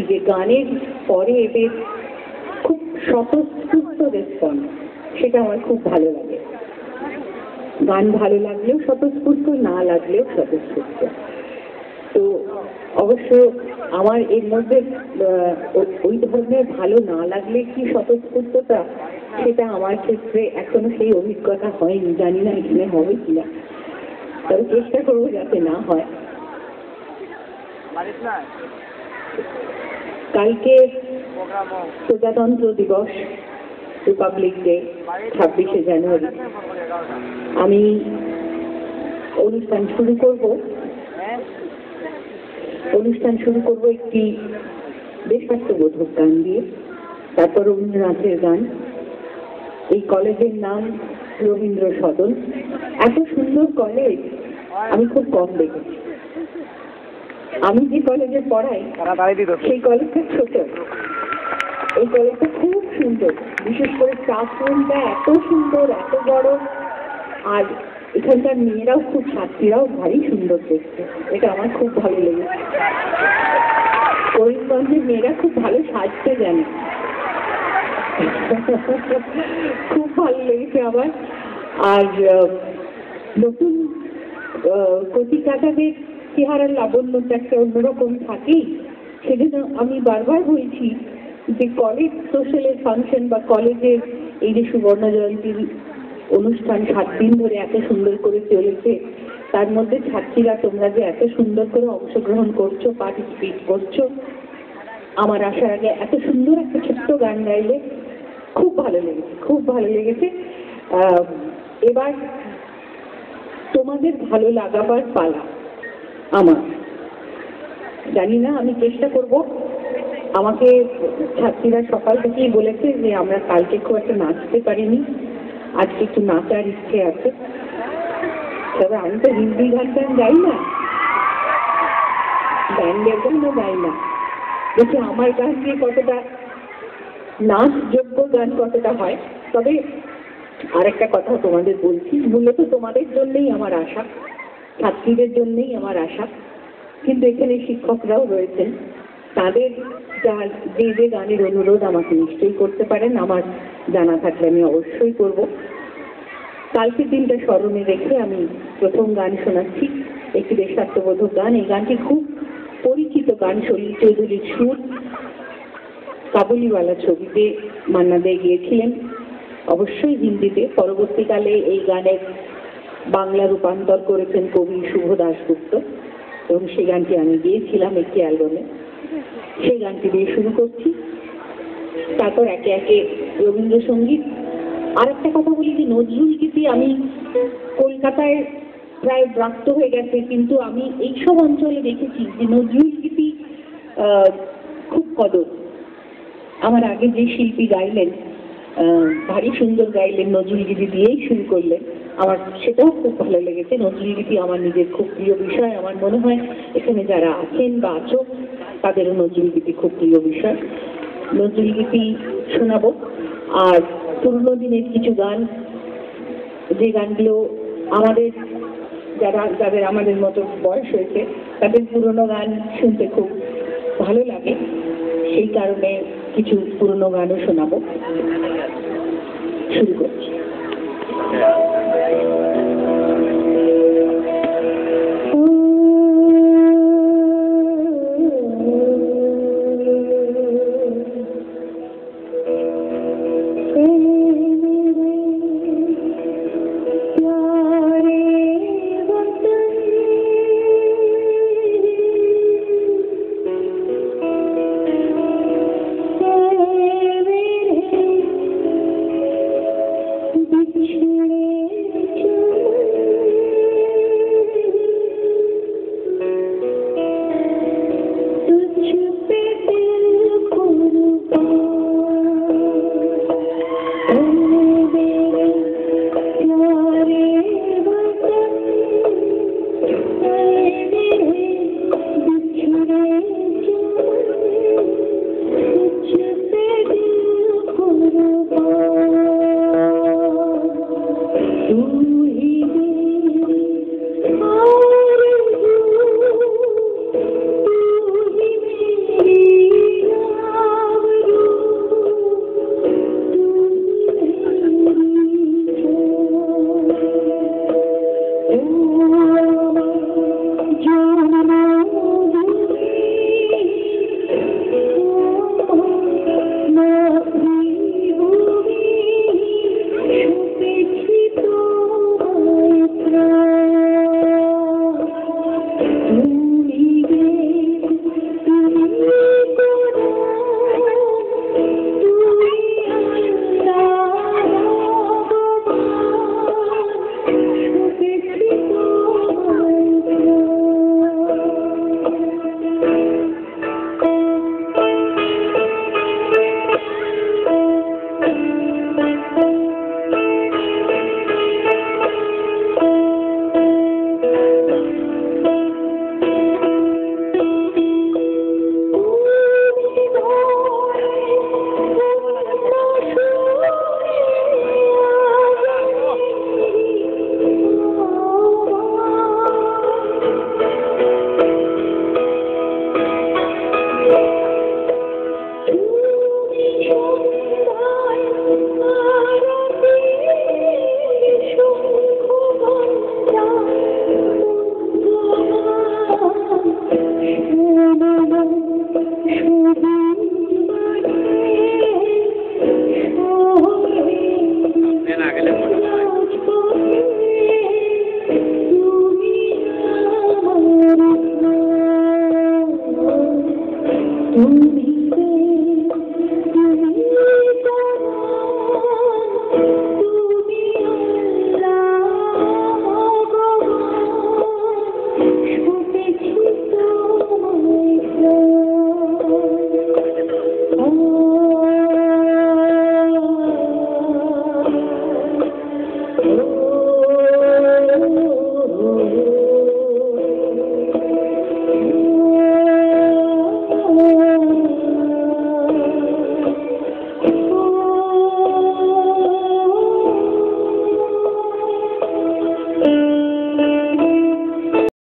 দেখেছি যে গানের পরে এদের খুব স্বতঃস্ফূর্ত রেসপন্স, সেটা আমার খুব ভালো লাগে। গান ভালো লাগলেও স্বতঃস্ফূর্ত, না লাগলেও স্বতঃস্ফূর্ত। তো অবশ্য আমার এর মধ্যে ওই ধরনের ভালো না লাগলে কি স্বতঃস্ফূর্ততা, সেটা আমার ক্ষেত্রে এখনো সেই অভিজ্ঞতা হয়নি। জানি না এখানে হবে কিনা, তবে চেষ্টা করবো যাতে না হয়। কালকে প্রজাতন্ত্র দিবস, রিপাবলিক ডে, 26শে জানুয়ারি। আমি অনুষ্ঠান শুরু করব একটি দেশাত্মবোধক গান দিয়ে, তারপর রবীন্দ্রনাথের গান। এই কলেজের নাম রবীন্দ্র সদন। এত সুন্দর কলেজ আমি খুব কম দেখেছি। আমি যে কলেজে পড়াই সেই কলেজটা ছোট, এই কলেজটা খুব সুন্দর। বিশেষ করে স্টাফ রুমটা এত সুন্দর, এত বড়, আর এখানকার মেয়েরাও খুব, ছাত্রীরাও ভারী সুন্দর দেখতে। এটা আমার খুব ভালো লেগেছে। করিমগঞ্জের মেয়েরা খুব ভালো সাজতে জানে, খুব ভালো লেগেছে আমার। আর নতুন কচিকাঁচাদের চেহারার লাবণ্যটা একটা অন্যরকম থাকেই। সেজন্য আমি বারবার বলছি যে কলেজ সোশ্যালের ফাংশন বা কলেজের এই যে সুবর্ণ জয়ন্তীর অনুষ্ঠান 7 দিন ধরে এত সুন্দর করে চলেছে, তার মধ্যে ছাত্রীরা তোমরা যে এত সুন্দর করে অংশগ্রহণ করছো, পার্টিসিপেট করছো, আমার আসার আগে এত সুন্দর একটা ছোট্ট গান গাইলে খুব ভালো লেগেছে, খুব ভালো লেগেছে। এবার তোমাদের ভালো লাগাবার পালা আমার। জানি না, আমি চেষ্টা করব। আমাকে ছাত্রীরা সকাল থেকেই বলেছে যে আমরা কালকে খুব একটা নাচতে পারিনি, আজকে একটু নাচার ইচ্ছে আছে। তবে আমি তো হিন্দি গান গাই না, ব্যান্ডের গানও গাই না। দেখি আমার গান দিয়ে কতটা নাচযোগ্য গান কতটা হয়। তবে আরেকটা কথা তোমাদের বলছি, মূলত তোমাদের জন্যই আমার আশা, ছাত্রীদের জন্যই আমার আশা। কিন্তু এখানে শিক্ষকরাও রয়েছেন, তাদের যে গানের অনুরোধ আমাকে নিশ্চয়ই করতে পারেন। আমার জানা থাকলে আমি অবশ্যই করব। কালকের দিনটা স্মরণে রেখে আমি প্রথম গান শোনাচ্ছি, একটি দেশাত্মবোধক গান। এই গানটি খুব পরিচিত গান, সলিল চৌধুরীর সুর। কাবুলিওয়ালা ছবিতে মান্না দে গিয়েছিলেন, অবশ্যই হিন্দিতে। পরবর্তীকালে এই গানের বাংলা রূপান্তর করেছেন কবি শুভ দাশগুপ্ত, এবং সেই গানটি আমি গিয়েছিলাম একটি অ্যালবামে। সেই গানটি দিয়ে শুরু করছি, তারপর একে একে রবীন্দ্রসঙ্গীত। আর একটা কথা বলি যে নজরুল গীতি আমি কলকাতায় প্রায় ব্রাত্য হয়ে গেছে, কিন্তু আমি এইসব অঞ্চলে দেখেছি যে নজরুল গীতি খুব কদর। আমার আগে যে শিল্পী গাইলেন, ভারী সুন্দর গাইলেন, নজরুল গীতি দিয়েই শুরু করলেন। আমার সেটাও খুব ভালো লেগেছে। নজরুল গীতি আমার নিজের খুব প্রিয় বিষয়। আমার মনে হয় এখানে যারা আছেন বা আছো তাদেরও নজরুল গীতি খুব প্রিয় বিষয়। নজরুল গীতি শোনাবো, আর পুরনো দিনের কিছু গান, যে গানগুলো আমাদের যাদের আমাদের মতো বয়স হয়েছে তাদের পুরনো গান শুনতে খুব ভালো লাগে, সেই কারণে কিছু পুরনো গানও শোনাবো। শুরু করছি।